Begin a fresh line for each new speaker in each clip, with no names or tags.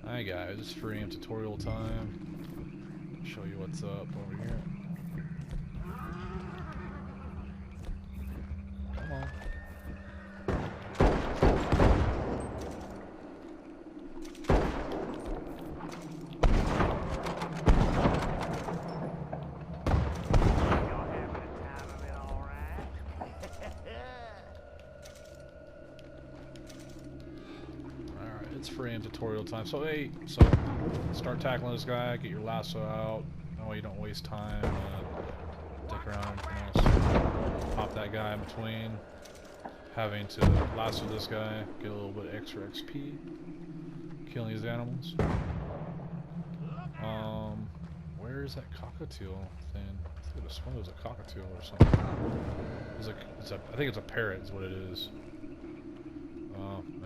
Hi guys, it's Freeaim tutorial time. Show you what's up over here. Come on. It's Freeaim tutorial time. So hey, start tackling this guy, get your lasso out. That way you don't waste time. Dick around, pop that guy in between. Having to lasso this guy, get a little bit extra XP. Killing these animals. Where is that cockatiel thing? I could have sworn it was a cockatiel or something. I think it's a parrot is what it is.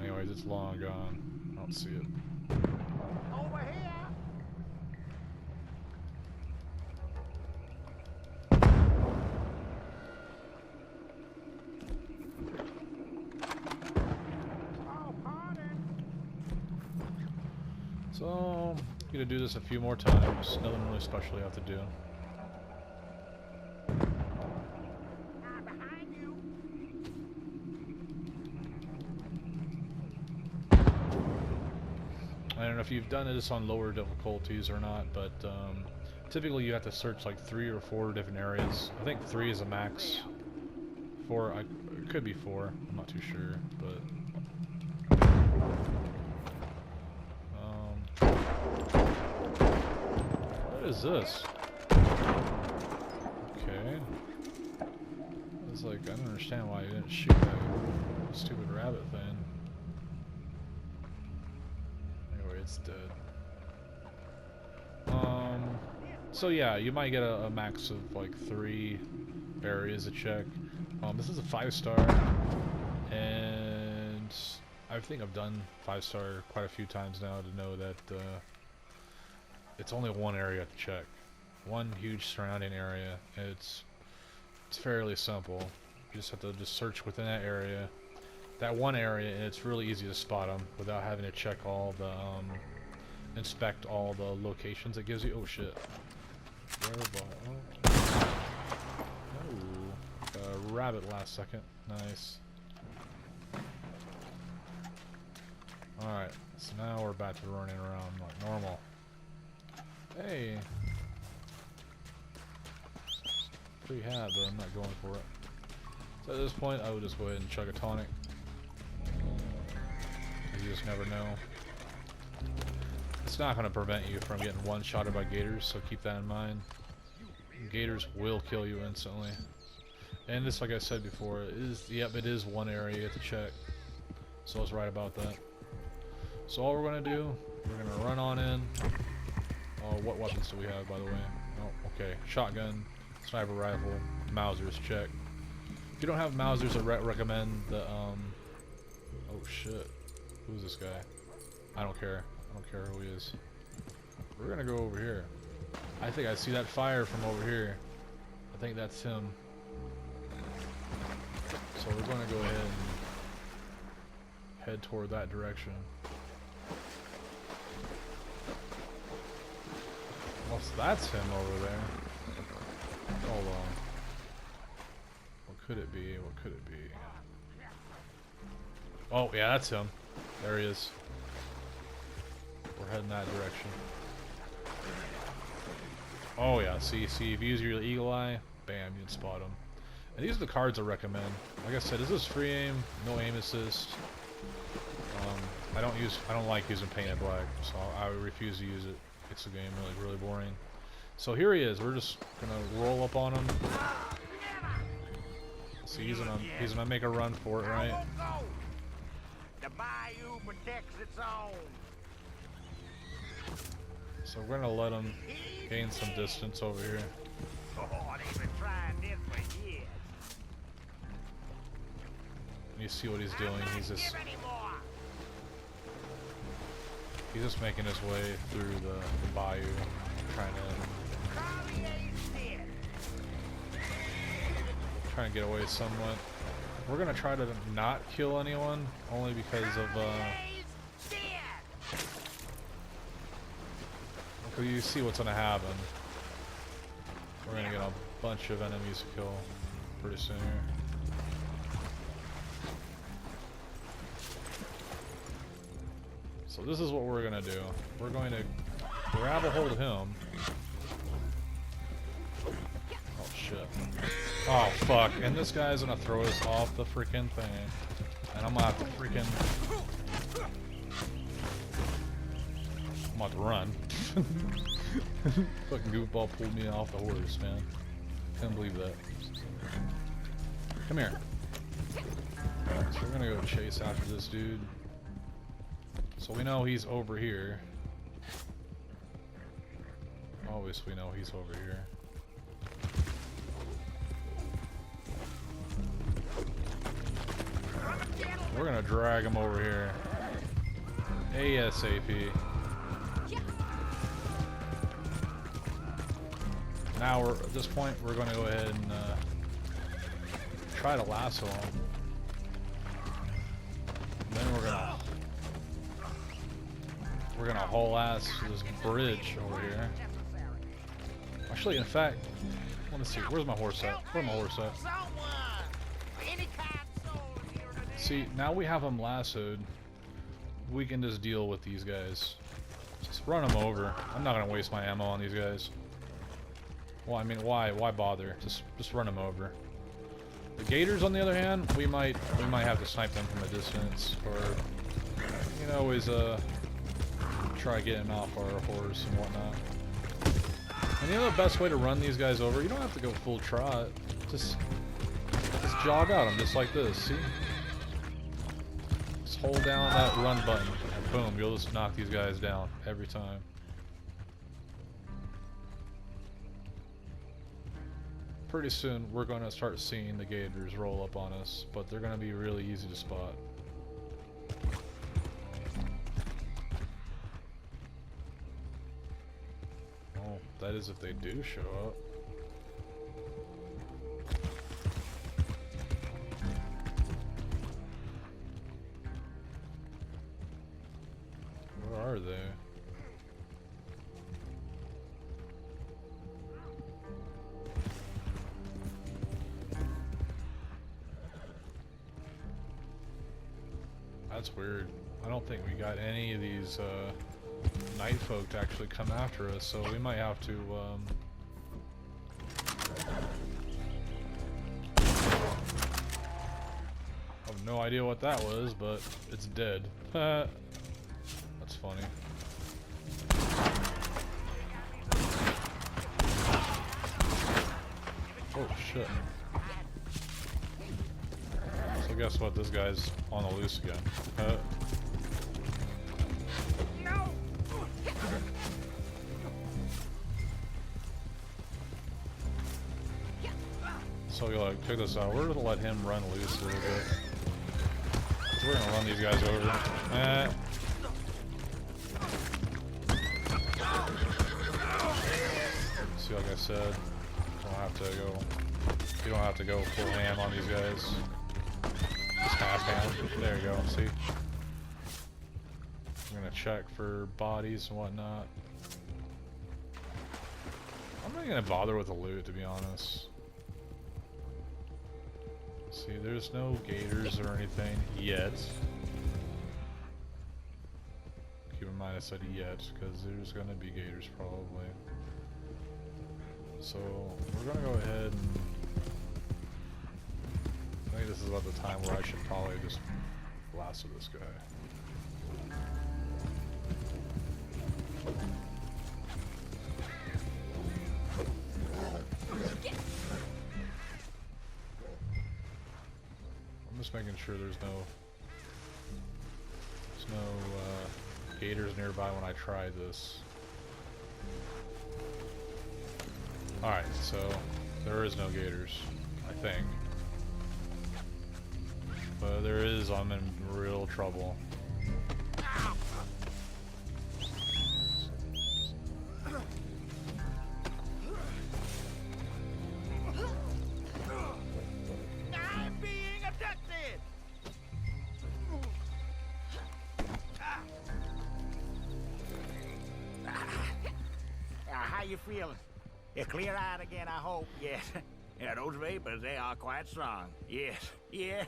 Anyways, it's long gone. I don't see it.
Over here. Oh, pardon.
So, I'm gonna do this a few more times. Nothing really special you have to do. I don't know if you've done this on lower difficulties or not, but typically you have to search like 3 or 4 different areas. I think 3 is a max. 4, it could be 4. I'm not too sure, but what is this? Okay. It's like I don't understand why you didn't shoot that stupid rabbit thing. It's dead. So yeah, you might get a max of like 3 areas to check. This is a 5-star, and I think I've done 5-star quite a few times now to know that it's only one area to check, one huge surrounding area. It's fairly simple. You just have to search within that area. That one area, and it's really easy to spot them without having to check all the, inspect all the locations it gives you. Oh shit. Oh. Rabbit last second. Nice. Alright, so now we're back to running around like normal. Hey! Pretty hat, but I'm not going for it. So at this point, I would just go ahead and chug a tonic. You just never know. It's not going to prevent you from getting one-shotted by gators, so keep that in mind. Gators will kill you instantly. And this, like I said before, it is one area to check. So I was right about that. So all we're going to do, we're going to run on in. Oh, what weapons do we have, by the way? Oh, okay. Shotgun, sniper rifle, Mausers, check. If you don't have Mausers, I recommend the, oh shit. Who's this guy? I don't care. I don't care who he is. We're gonna go over here. I think I see that fire from over here. I think that's him. So we're gonna go ahead and head toward that direction. Well, so that's him over there. Hold on. What could it be? What could it be? Oh, yeah, that's him. There he is. We're heading that direction. Oh yeah, see, if you use your eagle eye, bam, you can spot him. And these are the cards I recommend. Like I said, this is free aim, no aim assist. I don't like using painted black, so I refuse to use it. Makes the game really boring. So here he is. We're just gonna roll up on him. So he's gonna make a run for it, right?
The bayou protects its own.
So we're gonna let him gain some distance over here.
Oh, they've been trying this for years.
And you see what he's doing. He's just making his way through the bayou, trying to get away somewhat. We're gonna try to not kill anyone, only because of Cause you see what's gonna happen. We're gonna get a bunch of enemies to kill pretty soon here. So this is what we're gonna do. We're going to grab a hold of him. Oh shit. Oh fuck. And this guy's gonna throw us off the freaking thing. And I'm gonna have to freaking... I'm gonna have to run. Fucking goofball pulled me off the horse, man. Can't believe that. Come here. So we're gonna go chase after this dude. So we know he's over here. Always we know he's over here. We're gonna drag him over here. ASAP. Now we're at this point we're gonna go ahead and try to lasso him. And then we're gonna haul ass this bridge over here. Actually, in fact, let me see. Where's my horse at? Where's my horse at? See, now we have them lassoed. We can just deal with these guys. Just run them over. I'm not gonna waste my ammo on these guys. Well, I mean, why bother? Just run them over. The gators, on the other hand, we might have to snipe them from a distance, or you know, always try getting off our horse and whatnot. And you know the best way to run these guys over? You don't have to go full trot. Just jog out them, just like this. See? Just hold down that run button, and boom, you'll just knock these guys down every time. Pretty soon, we're going to start seeing the gators roll up on us, but they're going to be really easy to spot. Oh, that is if they do show up. Where are they? That's weird. I don't think we got any of these night folk to actually come after us, so we might have to I have no idea what that was, but it's dead. That's funny. Oh shit. So guess what? This guy's on the loose again. So like, check this out. We're gonna let him run loose a little bit. So we're gonna run these guys over. See, like I said, you don't have to go full ham on these guys. Just half ham. There you go. See? I'm gonna check for bodies and whatnot. I'm not gonna bother with the loot, to be honest. See, there's no gators or anything yet. Keep in mind I said yet, because there's gonna be gators probably. So, we're gonna go ahead and... I think this is about the time where I should probably just lasso this guy. I'm just making sure there's no gators nearby when I try this. Alright, so there is no gators, I think. But there is, I'm in real trouble.
I'm being abducted! you feeling? You're clear-eyed again, I hope. Yes. Yeah, those vapors, they are quite strong. Yes. Yeah,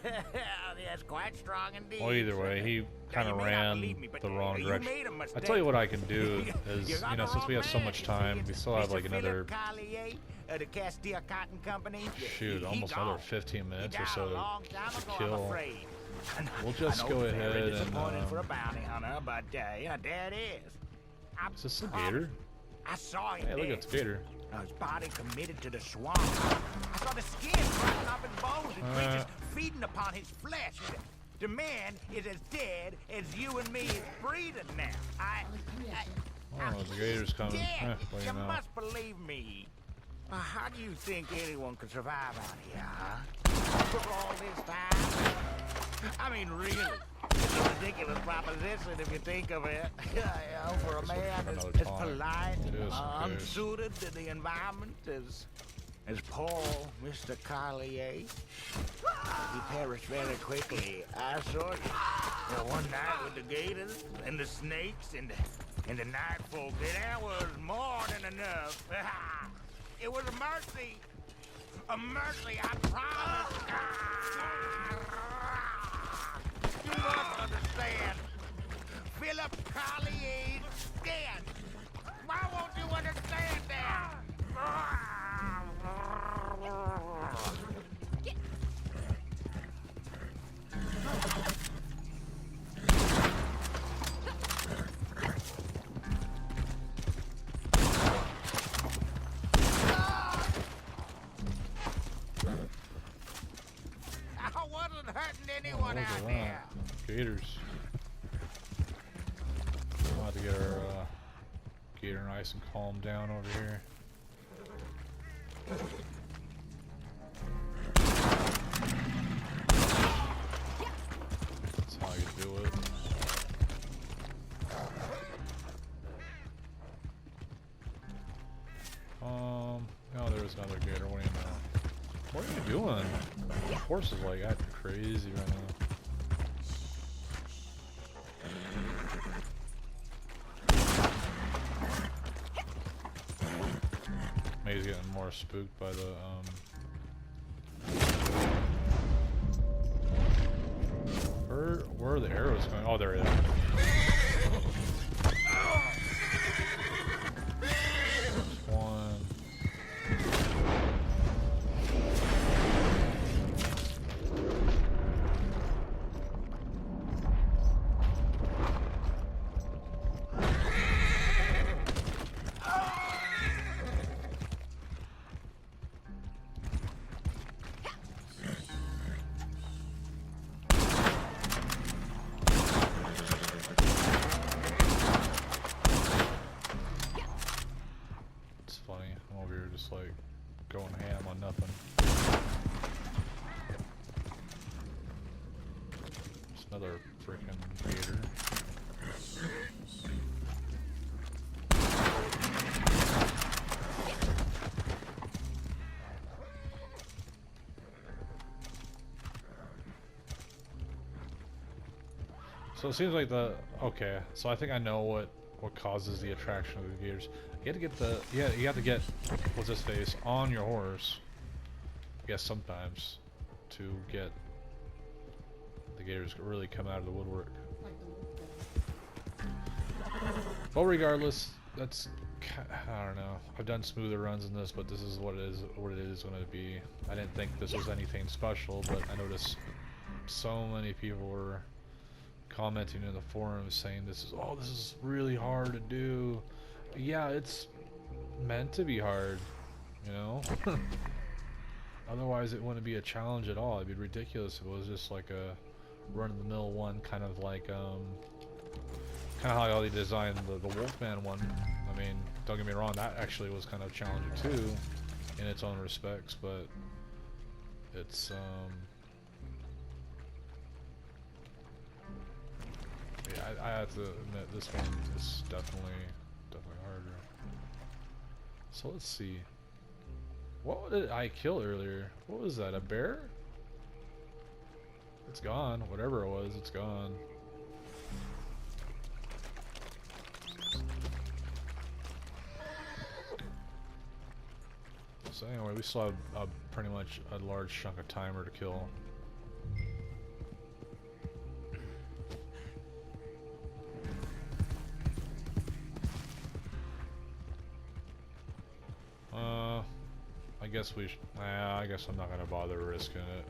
yes, quite strong indeed.
Well, either way, he kind of ran the wrong direction. I tell you what I can do is, you know, since we have so much time, we still have like another,
Carlier, the Castile Cotton Company.
shoot, almost another 15 minutes or so to kill. We'll
I
just
know
go
it's very
ahead and,
disappointing for a bounty hunter, but yeah, there it is.
is this the gator?
I saw him.
Hey, look, it's gator.
His body committed to the swamp. I saw the skin rising up in bones and creatures feeding upon his flesh. The man is as dead as you and me is breathing now.
Oh, the gator's coming.
Dead.
Well,
You
you know.
must believe me. How do you think anyone could survive out here, huh? For all this time? I mean, really. It's a ridiculous proposition if you think of it. You know, for a man as polite, unsuited to the environment as Paul, Mr. Carlier. He perished very quickly. I saw it. One night with the gators and the snakes and the night folk. There was more than enough. It was a mercy. A mercy, I promise. You must understand. Philip Carlier's dead. Why won't you understand that? I wasn't hurting anyone out there.
Gators. We'll have to get our gator nice and calm down over here. That's how you do it. Oh, there's another gator. What do you know? What are you doing? The horse is like acting crazy right now. Maybe he's getting more spooked by the Where are the arrows going? Oh, there it is. One. Just like going ham on nothing. Just another freaking gator. So it seems like okay, so I think I know what causes the attraction of the gators. You have to get you have to get, what's his face, on your horse, I guess sometimes, to get the gators really come out of the woodwork. But regardless, that's, I don't know, I've done smoother runs in this, but this is what it is going to be. I didn't think this was anything special, but I noticed so many people were commenting in the forums saying this is really hard to do. Yeah, it's meant to be hard, you know. Otherwise it wouldn't be a challenge at all. It'd be ridiculous if it was just like a run-of-the-mill one, kind of like how they designed the Wolfman one. I mean, don't get me wrong, that actually was kind of challenging too in its own respects, but it's yeah, I have to admit this one is definitely harder. So let's see. What did I kill earlier? What was that? A bear? It's gone. Whatever it was, it's gone. So anyway, we still have pretty much a large chunk of timer to kill. I guess we I guess I'm not gonna bother risking it.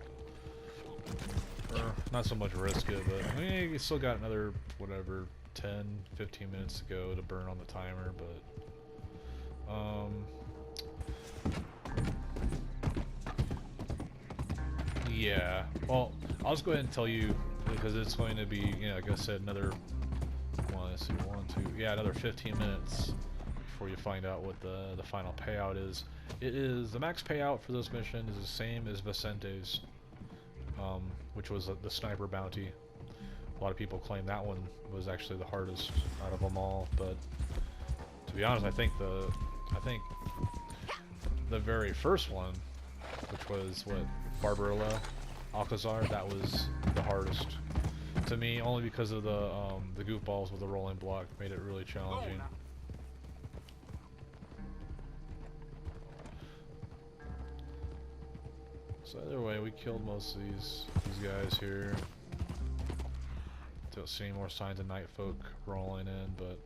Or, not so much risk it, but I mean, you still got another, whatever, 10, 15 minutes to go to burn on the timer, but yeah. Well, I'll just go ahead and tell you, because it's going to be, you know, like I said, another, well, let's see, another 15 minutes before you find out what the final payout is. It is, the max payout for this mission is the same as Vicente's, which was the sniper bounty. A lot of people claim that one was actually the hardest out of them all, but to be honest, I think the very first one, which was what, Barbarella, Alcazar, that was the hardest to me, only because of the goofballs with the rolling block made it really challenging. So either way, we killed most of these guys here. Don't see any more signs of night folk rolling in, but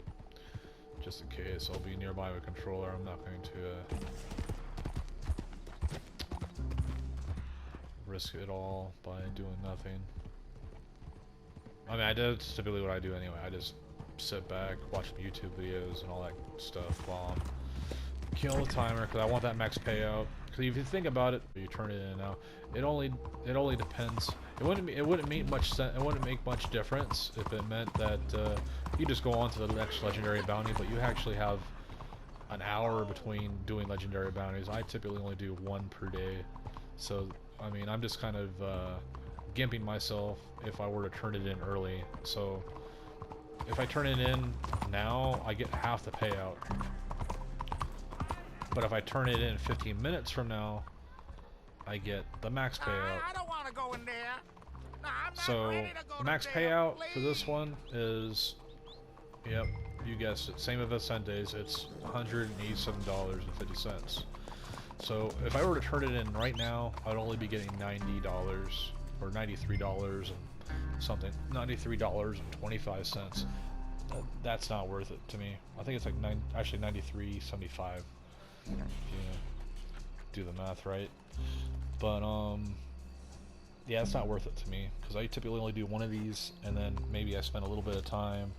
just in case, I'll be nearby with a controller. I'm not going to risk it all by doing nothing. I mean, that's typically what I do anyway. I just sit back, watch YouTube videos and all that stuff while I'm killing the timer, because I want that max payout. Because if you think about it, you turn it in now. It only depends. It wouldn't make much sense. It wouldn't make much difference if it meant that you just go on to the next legendary bounty, but you actually have an hour between doing legendary bounties. I typically only do one per day, so I mean, I'm just kind of gimping myself if I were to turn it in early. So if I turn it in now, I get half the payout. But if I turn it in 15 minutes from now, I get the max payout.
I don't want to go in there. No, I'm not
So
ready to go
the max
to
payout
jail,
for this one is, yep, you guessed it, same as Vicente's. It's $187.50. So if I were to turn it in right now, I'd only be getting $90 or $93 and something, $93.25. That's not worth it to me. I think it's like actually $93.75. Yeah, do the math right. But yeah, it's not worth it to me, because I typically only do one of these, and then maybe I spend a little bit of time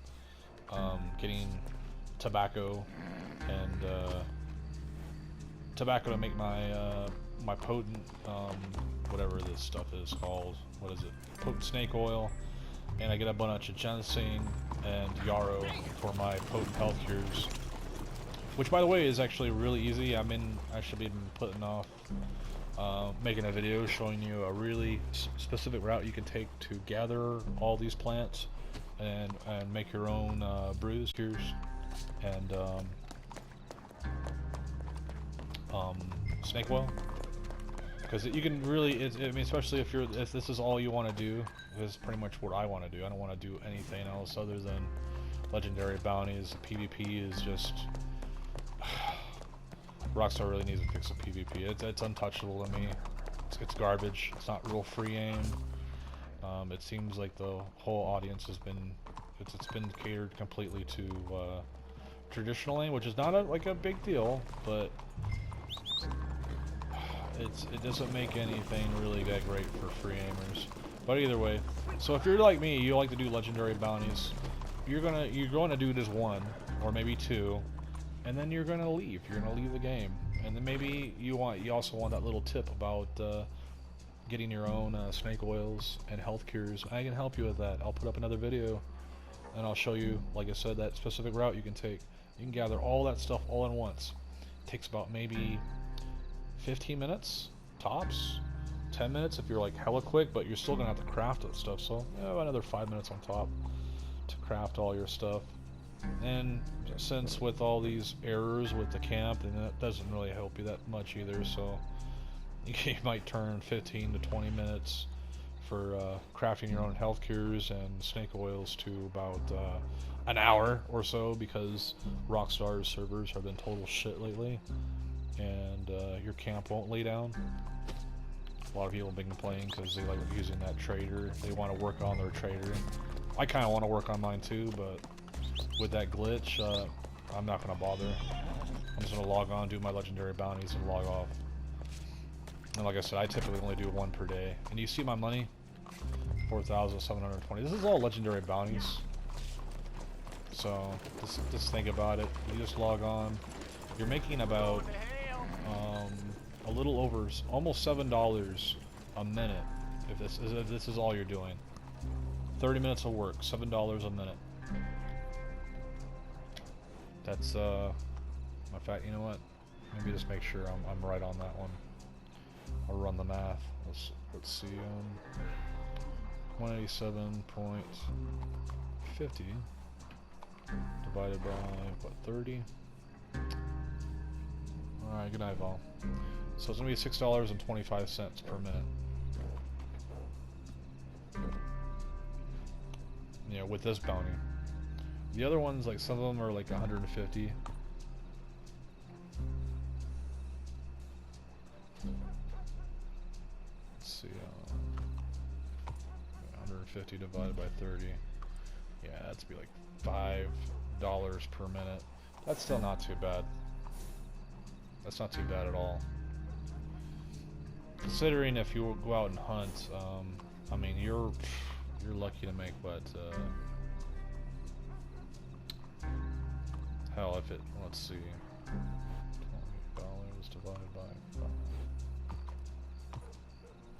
getting tobacco and tobacco to make my my potent whatever this stuff is called. What is it? Potent snake oil. And I get a bunch of ginseng and yarrow for my potent health cures. Which, by the way, is actually really easy. I should be putting off making a video showing you a really specific route you can take to gather all these plants and make your own brews, cures, and snake oil. Because you can really, I mean, especially if this is all you want to do, this is pretty much what I want to do. I don't want to do anything else other than legendary bounties. PvP is just, Rockstar really needs to fix the PvP. It's untouchable to me. It's garbage. It's not real free aim. It seems like the whole audience has been, it's been catered completely to traditional aim, which is not like a big deal, but it doesn't make anything really that great for free aimers. But either way, so if you're like me, you like to do legendary bounties, you're going to do this one or maybe two, and then you're gonna leave. You're gonna leave the game, and then maybe you also want that little tip about getting your own snake oils and health cures. I can help you with that. I'll put up another video, and I'll show you, like I said, that specific route you can take. You can gather all that stuff all at once. It takes about maybe 15 minutes tops, 10 minutes if you're like hella quick, but you're still gonna have to craft that stuff. So another 5 minutes on top to craft all your stuff. And since with all these errors with the camp, and that doesn't really help you that much either, so you might turn 15 to 20 minutes for crafting your own health cures and snake oils to about an hour or so, because Rockstar's servers have been total shit lately, and your camp won't lay down. A lot of people have been complaining because they like using that trader. They want to work on their trader. I kind of want to work on mine too, but with that glitch, I'm not going to bother. I'm just going to log on, do my legendary bounties, and log off. And like I said, I typically only do 1 per day. And you see my money? 4,720. This is all legendary bounties. So, just think about it. You just log on. You're making about a little over, almost $7 a minute if this is all you're doing. 30 minutes of work, $7 a minute. That's in fact, you know what? Maybe just make sure I'm right on that one. I'll run the math. Let's see. 187.50 divided by what, 30? All right, good night, Val. So it's gonna be $6.25 per minute. Yeah, with this bounty. The other ones, like some of them are like 150. Let's see, 150 divided by 30. Yeah, that's be like $5 per minute. That's still not too bad. That's not too bad at all. Considering if you go out and hunt, I mean, you're lucky to make what, hell, if it, let's see, $20 divided by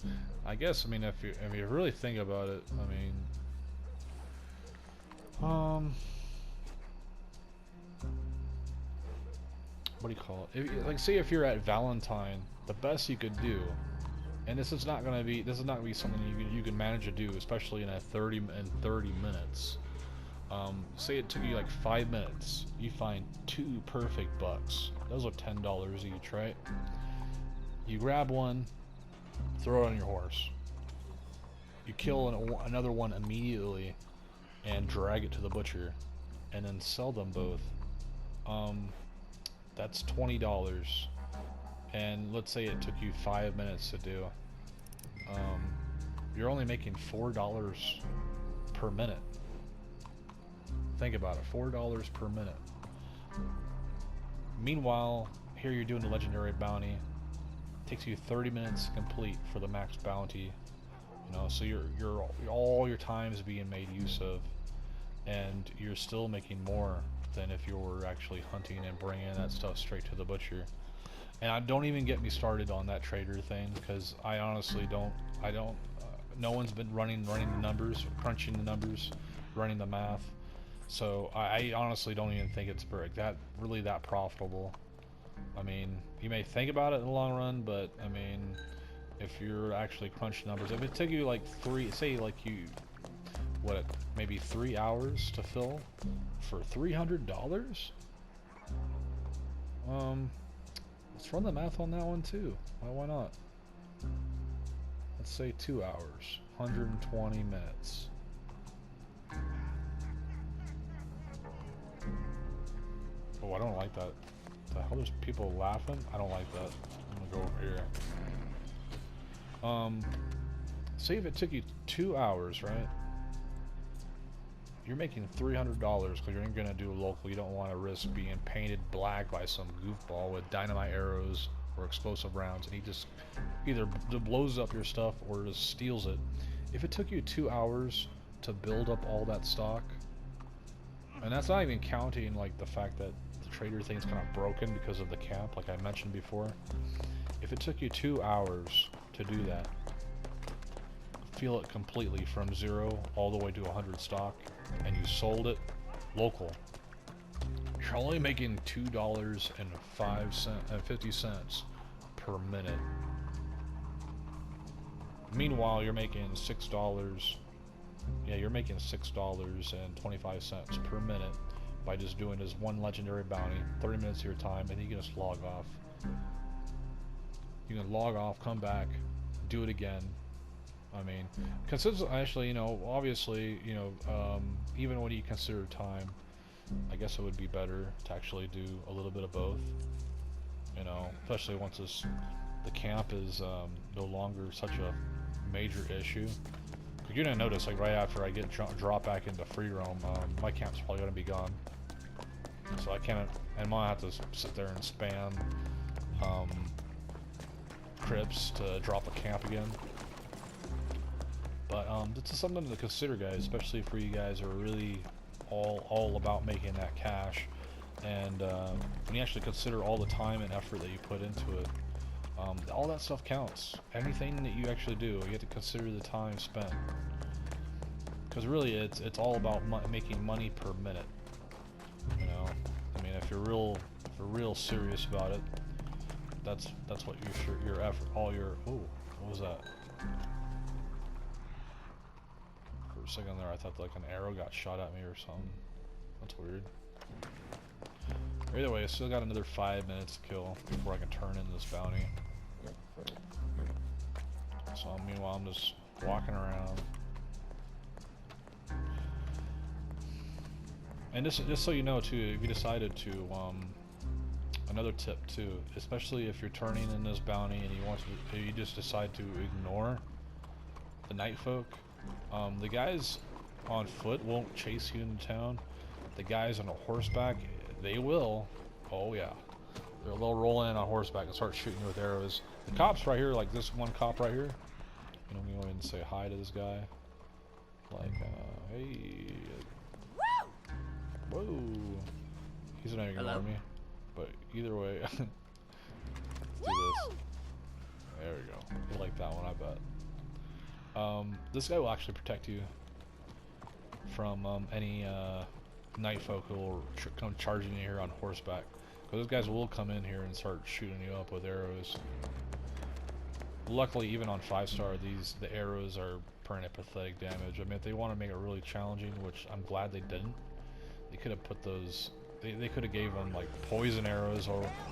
5. I guess, I mean, if you really think about it, I mean, what do you call it? Like, say if you're at Valentine, the best you could do, and this is not gonna be something you can manage to do, especially in 30 minutes. Say it took you like 5 minutes. You find 2 perfect bucks. Those are $10 each, right? You grab one, throw it on your horse. You kill another one immediately, and drag it to the butcher, and then sell them both. That's $20. And let's say it took you 5 minutes to do. You're only making $4 per minute. Think about it, $4 per minute. Meanwhile, here you're doing the legendary bounty. It takes you 30 minutes to complete for the max bounty. You know, so all your time is being made use of, and you're still making more than if you were actually hunting and bringing that stuff straight to the butcher. And don't even get me started on that trader thing, because I honestly don't. No one's been running the numbers, crunching the numbers, running the math. So I honestly don't even think it's really that profitable. I mean, you may think about it in the long run, but I mean, if you're actually crunching numbers, if it took you like maybe 3 hours to fill for $300, let's run the math on that one too. Why not? Let's say 2 hours, 120 minutes. Oh, I don't like that. The hell, there's people laughing? I don't like that. I'm gonna go over here. Say if it took you 2 hours, right? You're making $300 because you're gonna do local. You don't want to risk being painted black by some goofball with dynamite arrows or explosive rounds, and he just either blows up your stuff or just steals it. If it took you 2 hours to build up all that stock, and that's not even counting like the fact that the trader thing's kind of broken because of the camp, like I mentioned before. If it took you 2 hours to do that, fill it completely from 0 all the way to 100 stock, and you sold it local, you're only making $2.50 per minute. Meanwhile, you're making $6. Yeah, you're making $6.25 per minute by just doing this one legendary bounty, 30 minutes of your time, and you can just log off. You can log off, come back, do it again. I mean, actually, you know, obviously, you know, even when you consider time, I guess it would be better to actually do a little bit of both. You know, especially once the camp is no longer such a major issue. Cause you're gonna notice, like right after I get drop back into Freeaim, my camp's probably gonna be gone. So I can't, and I have to sit there and spam cribs to drop a camp again. But this is something to consider, guys, especially for you guys who are really all about making that cash. And when you actually consider all the time and effort that you put into it, all that stuff counts. Anything that you actually do, you have to consider the time spent. Because really, it's all about making money per minute. You know, I mean, if you're real serious about it, that's what your effort, all your. Ooh, what was that? For a second there, I thought like an arrow got shot at me or something. That's weird. Either way, I still got another 5 minutes to kill before I can turn in this bounty. So meanwhile, I'm just walking around. And just so you know too, if you decided to, another tip too, especially if you're turning in this bounty and you just decide to ignore the night folk, the guys on foot won't chase you into town. The guys on a horseback, they will. Oh yeah, they'll roll in on horseback and start shooting you with arrows. The cops right here, like this one cop right here, you know, we go ahead and say hi to this guy. Like, hey. Whoa. He's not even ignore me. But either way, let's do this. There we go. You like that one, I bet. This guy will actually protect you from any night folk who will come charging you here on horseback. Because those guys will come in here and start shooting you up with arrows. Luckily, even on 5-star, the arrows are permanent pathetic damage. I mean, if they want to make it really challenging, which I'm glad they didn't, they could have put those. They could have gave them like poison arrows,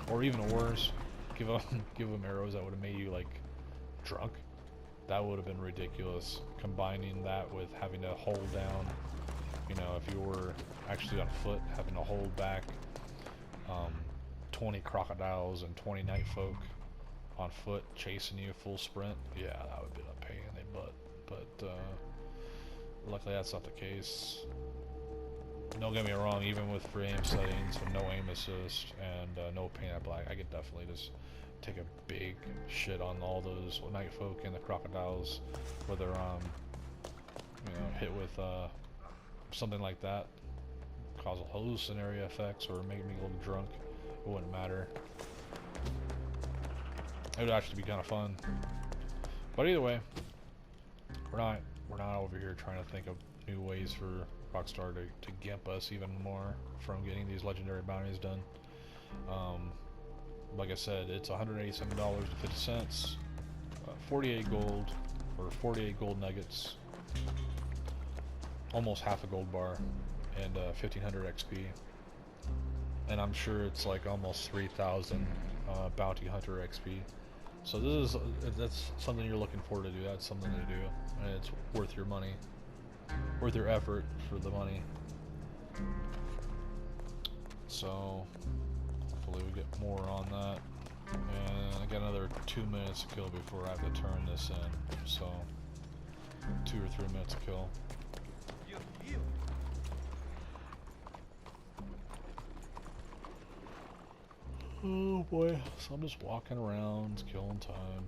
or even worse, give them arrows that would have made you like drunk. That would have been ridiculous. Combining that with having to hold down, you know, if you were actually on foot, having to hold back 20 crocodiles and 20 night folk on foot chasing you full sprint. Yeah, that would be a pain in the butt. But luckily that's not the case. Don't get me wrong, even with Freeaim settings and no aim assist and no paint at black, I could definitely just take a big shit on all those night folk and the crocodiles, whether you know, hit with something like that, cause hallucinatory effects or make me a little drunk. It wouldn't matter. It would actually be kind of fun. But either way, we're not over here trying to think of new ways for Rockstar to gimp us even more from getting these legendary bounties done. Like I said, it's $187.50, 48 gold, or 48 gold nuggets, almost half a gold bar, and 1500 XP. And I'm sure it's like almost 3,000 bounty hunter XP. So that's something you're looking forward to do. That's something to do, and it's worth your money, worth your effort for the money. So hopefully we get more on that. And I got another 2 minutes to kill before I have to turn this in. So 2 or 3 minutes to kill. Oh boy, so I'm just walking around, killing time.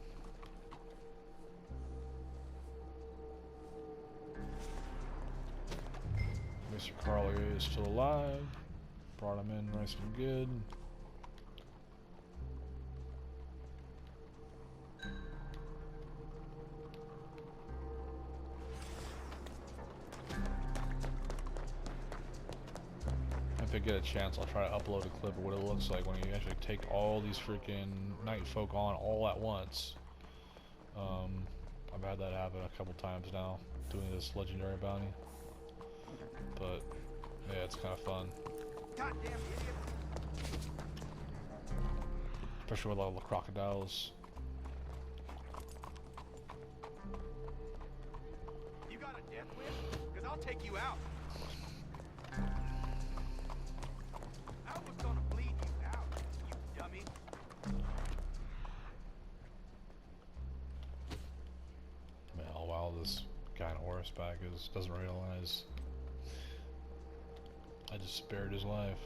Mr. Carlier is still alive. Brought him in nice and good. If I get a chance, I'll try to upload a clip of what it looks like when you actually take all these freaking night folk on all at once. I've had that happen a couple times now, doing this legendary bounty. But yeah, it's kind of fun.
Goddamn idiot.
Especially with all the crocodiles.
You got a death wish? Because I'll take you out. I was gonna bleed you out, you dummy.
back is doesn't realize I just spared his life.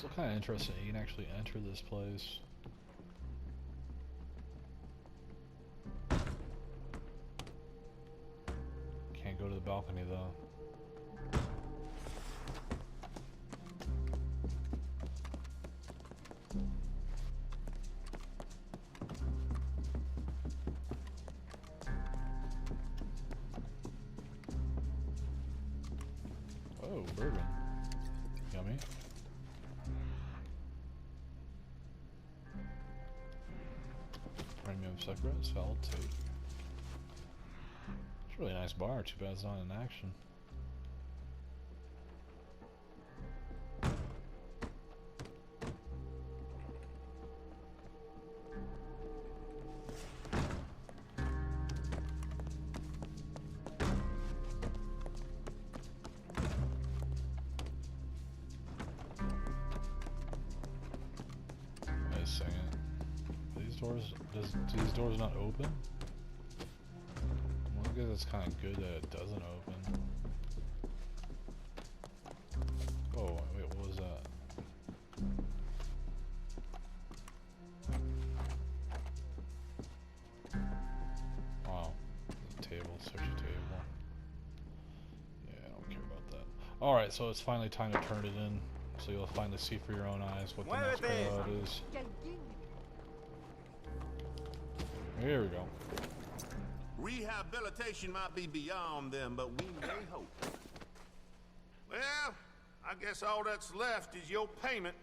It's kind of interesting. You can actually enter this place. Can't go to the balcony though. Oh, bourbon. Yummy. Premium cigarettes, I'll take. It's a really nice bar, too bad it's not in action. Wait a second. Do these doors not open? Well, I guess it's kind of good that it doesn't open. Oh, wait, what was that? Wow, there's a table, search a table. Yeah, I don't care about that. Alright, so it's finally time to turn it in. So you'll finally see for your own eyes what the next layout is. Here we go.
Rehabilitation might be beyond them, but we may hope. Well, I guess all that's left is your payment.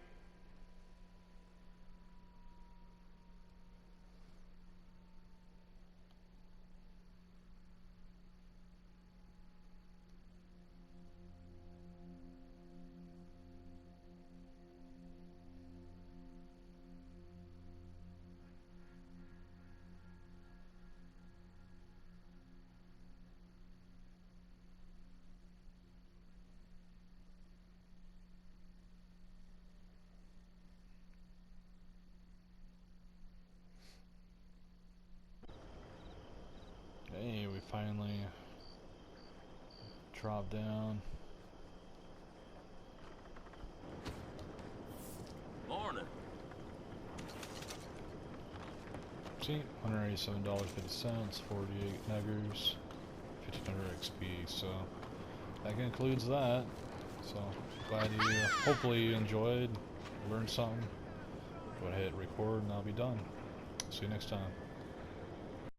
Hey, we finally dropped down.
Morning.
See, $187.50, 48 neggers, 1500 XP. So that concludes that. So glad you, hopefully you enjoyed, learned something. Go ahead, hit record, and I'll be done. See you next time.